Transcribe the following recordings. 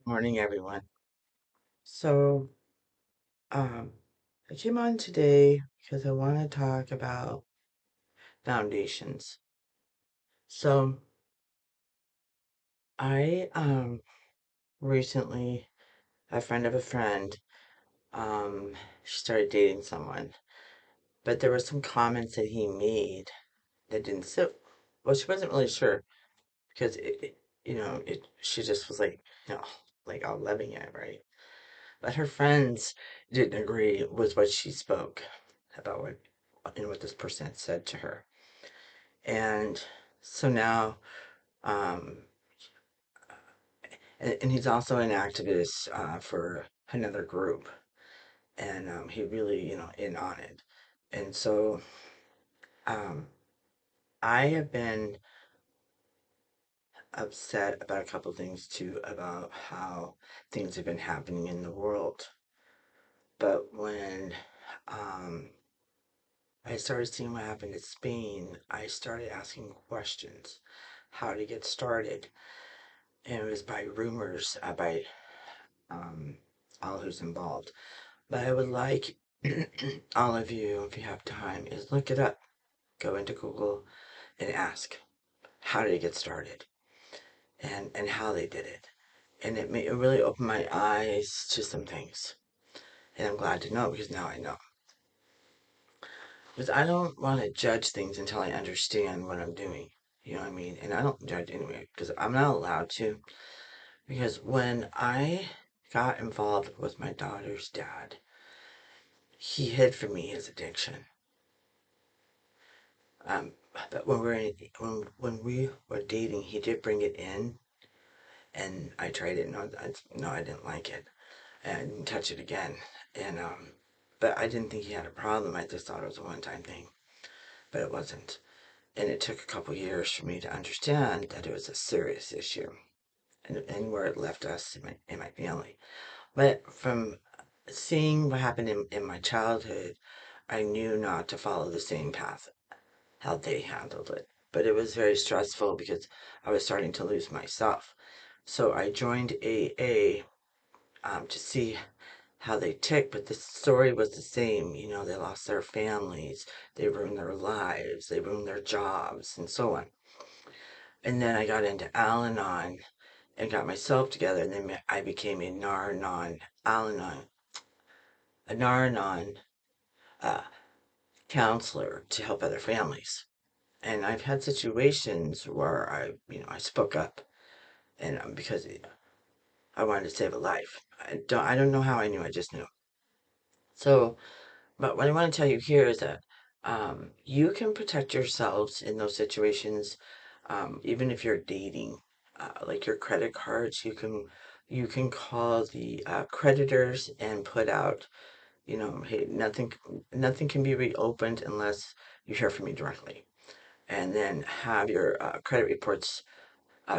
Morning, everyone. So, um, I came on today because I want to talk about foundations. So, I recently, a friend of a friend, she started dating someone, but there were some comments that he made that didn't sit. Well, she wasn't really sure because she just was like, you know, like all loving it, right? But her friends didn't agree with what she spoke about what this person had said to her. And so now, um, and he's also an activist for another group, and he really, in on it. And so, um, I have been upset about a couple things too, about how things have been happening in the world. But when I started seeing what happened in Spain, I started asking questions, how to get started. And it was by rumors, by um, all who's involved. But I would like all of you, if you have time, is look it up. Go into Google and ask, how did it get started? And how they did it. And it really opened my eyes to some things. And I'm glad to know because now I know. Because I don't want to judge things until I understand what I'm doing. You know what I mean? And I don't judge anyway because I'm not allowed to. Because when I got involved with my daughter's dad, he hid from me his addiction. But when we were dating, he did bring it in, and I tried it. No, I didn't like it, and I didn't touch it again. And but I didn't think he had a problem. I just thought it was a one-time thing, but it wasn't. And it took a couple years for me to understand that it was a serious issue, and where it left us in my family. But from seeing what happened in my childhood, I knew not to follow the same path how they handled it. But it was very stressful because I was starting to lose myself. So I joined AA to see how they tick, but the story was the same. You know, they lost their families, they ruined their lives, they ruined their jobs, and so on. And then I got into Al Anon and got myself together, and then I became a Nar-Anon uh, counselor to help other families. And I've had situations where I spoke up, and because I wanted to save a life. I don't know how I knew. I just knew. So, but what I want to tell you here is that you can protect yourselves in those situations, even if you're dating, like your credit cards. You can call the creditors and put out, hey, nothing can be reopened unless you hear from me directly, and then have your credit reports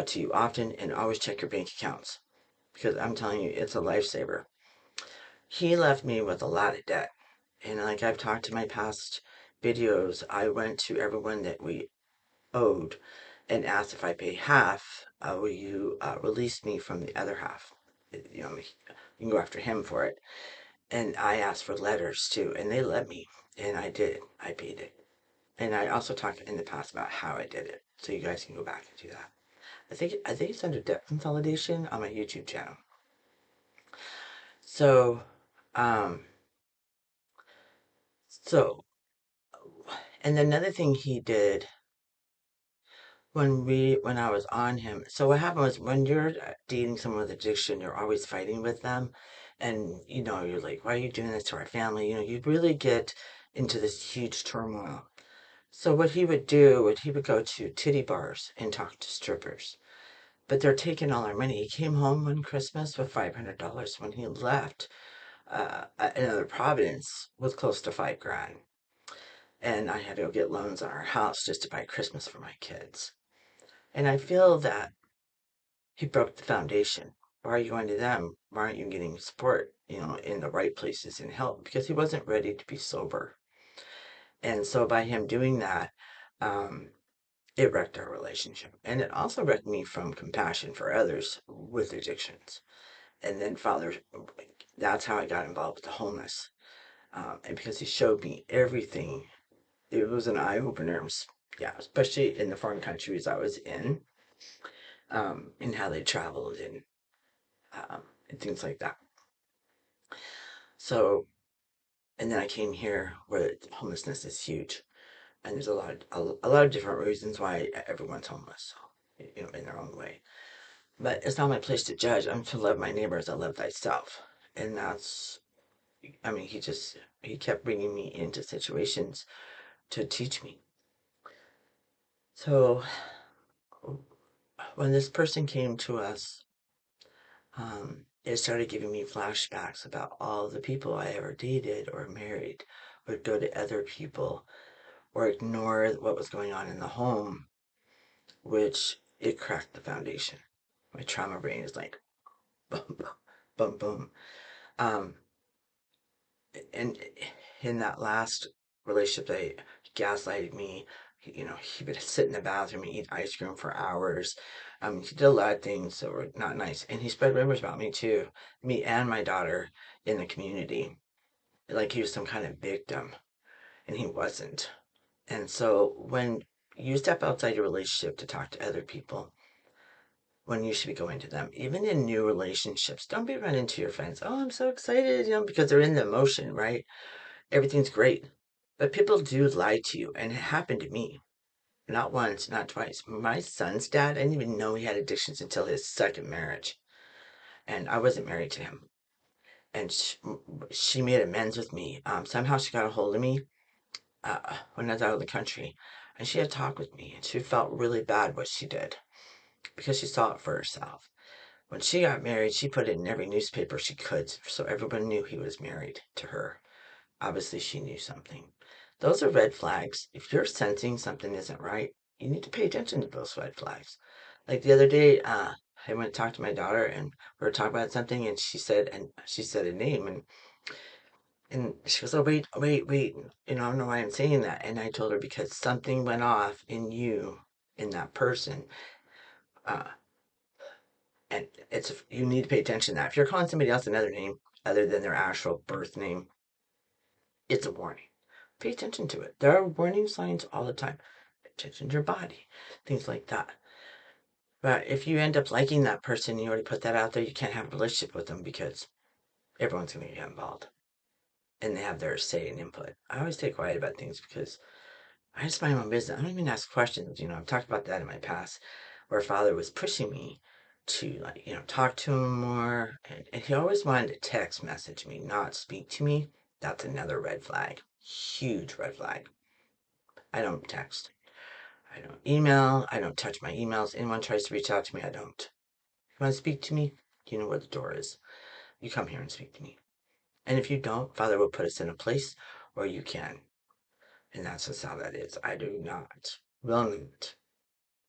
to you often, and always check your bank accounts because I'm telling you, it's a lifesaver. He left me with a lot of debt. And like I've talked to my past videos, I went to everyone that we owed and asked if I pay half, will you release me from the other half? You can go after him for it. And I asked for letters too, and they let me. And I did. I paid it. And I also talked in the past about how I did it. So you guys can go back and do that. I think it's under debt consolidation on my YouTube channel. So, um, so, and another thing he did when I was on him. So what happened was when you're dating someone with addiction, you're always fighting with them, and you're like, why are you doing this to our family? You really get into this huge turmoil. So what he would do, he would go to titty bars and talk to strippers, but they're taking all our money. He came home one Christmas with $500. When he left, another Providence was close to 5 grand. And I had to go get loans on our house just to buy Christmas for my kids. And I feel that he broke the foundation. Why are you going to them? Why aren't you getting support, in the right places and help? Because he wasn't ready to be sober. And so by him doing that, um, It wrecked our relationship. And it also wrecked me from compassion for others with addictions. And then Father, that's how I got involved with the homeless. And because he showed me everything, it was an eye opener. Yeah, especially in the foreign countries I was in, and how they traveled and things like that. So, and then I came here where homelessness is huge, and there's a lot of different reasons why everyone's homeless, in their own way. But it's not my place to judge. I'm to love my neighbor as I love thyself, and that's. I mean, he kept bringing me into situations to teach me. So when this person came to us, it started giving me flashbacks about all the people I ever dated or married, would go to other people or ignore what was going on in the home, which it cracked the foundation. My trauma brain is like boom, boom, boom, boom. Um, and in that last relationship, they gaslighted me. He would sit in the bathroom and eat ice cream for hours. He did a lot of things that were not nice, and he spread rumors about me too, me and my daughter in the community, like he was some kind of victim, and he wasn't. And so when you step outside your relationship to talk to other people, when you should be going to them, even in new relationships, don't be running to your friends. Oh, I'm so excited, because they're in the emotion, right? Everything's great. But people do lie to you, and it happened to me. Not once, not twice. My son's dad, I didn't even know he had addictions until his second marriage. And I wasn't married to him. And she made amends with me. Somehow she got a hold of me when I was out of the country. And she had a talk with me. And she felt really bad what she did because she saw it for herself. When she got married, she put it in every newspaper she could so everyone knew he was married to her. Obviously, she knew something. Those are red flags. If you're sensing something isn't right, you need to pay attention to those red flags. Like the other day, I went to talk to my daughter, and we were talking about something, and she said a name, and she goes, "Oh, wait, wait, wait." I don't know why I'm saying that. And I told her because something went off in you, in that person, uh, and you need to pay attention to that. If you're calling somebody else another name other than their actual birth name, it's a warning. Pay attention to it. There are warning signs all the time. Pay attention to your body, things like that. But if you end up liking that person, you already put that out there, you can't have a relationship with them because everyone's going to get involved and they have their say and input. I always stay quiet about things because I just mind my own business. I don't even ask questions. I've talked about that in my past where father was pushing me to talk to him more. And he always wanted to text message me, not speak to me. That's another red flag. Huge red flag. I don't text. I don't email. I don't touch my emails. Anyone tries to reach out to me, I don't. You want to speak to me? You know where the door is. You come here and speak to me. And if you don't, Father will put us in a place where you can. And that's just how that is. I do not, will not,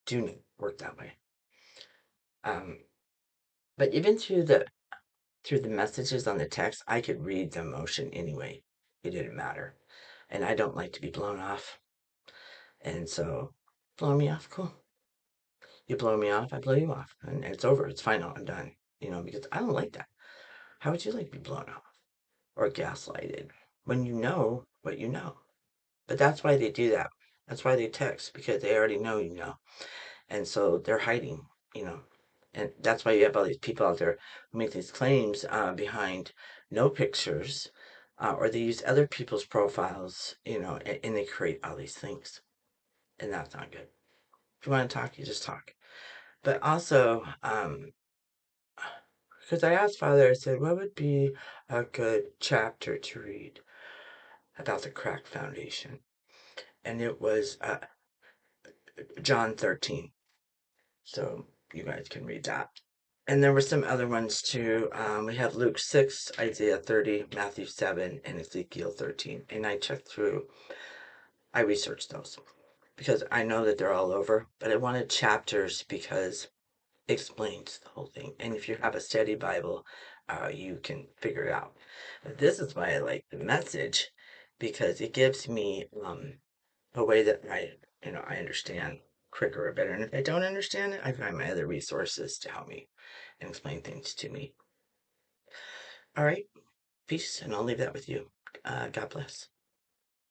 do not work that way. Um, but even through the messages on the text, I could read the emotion anyway. It didn't matter. And I don't like to be blown off. And so, blow me off, cool. You blow me off, I blow you off. And it's over. It's final. I'm done. Because I don't like that. How would you like to be blown off or gaslighted when you know what you know? But that's why they do that. That's why they text because they already know you know. And so they're hiding, you know. And that's why you have all these people out there who make these claims behind no pictures, or they use other people's profiles, and they create all these things. And that's not good. If you want to talk, you just talk. But also, because I asked Father, I said, what would be a good chapter to read about the crack foundation? And it was John 13. So you guys can read that. And there were some other ones too. We have Luke 6, Isaiah 30, Matthew 7, and Ezekiel 13. And I researched those because I know that they're all over, but I wanted chapters because it explains the whole thing. And if you have a study Bible, you can figure it out. But this is why I like the message because it gives me a way that I understand. quicker or better. And if I don't understand it, I find my other resources to help me and explain things to me. All right, peace, and I'll leave that with you. God bless.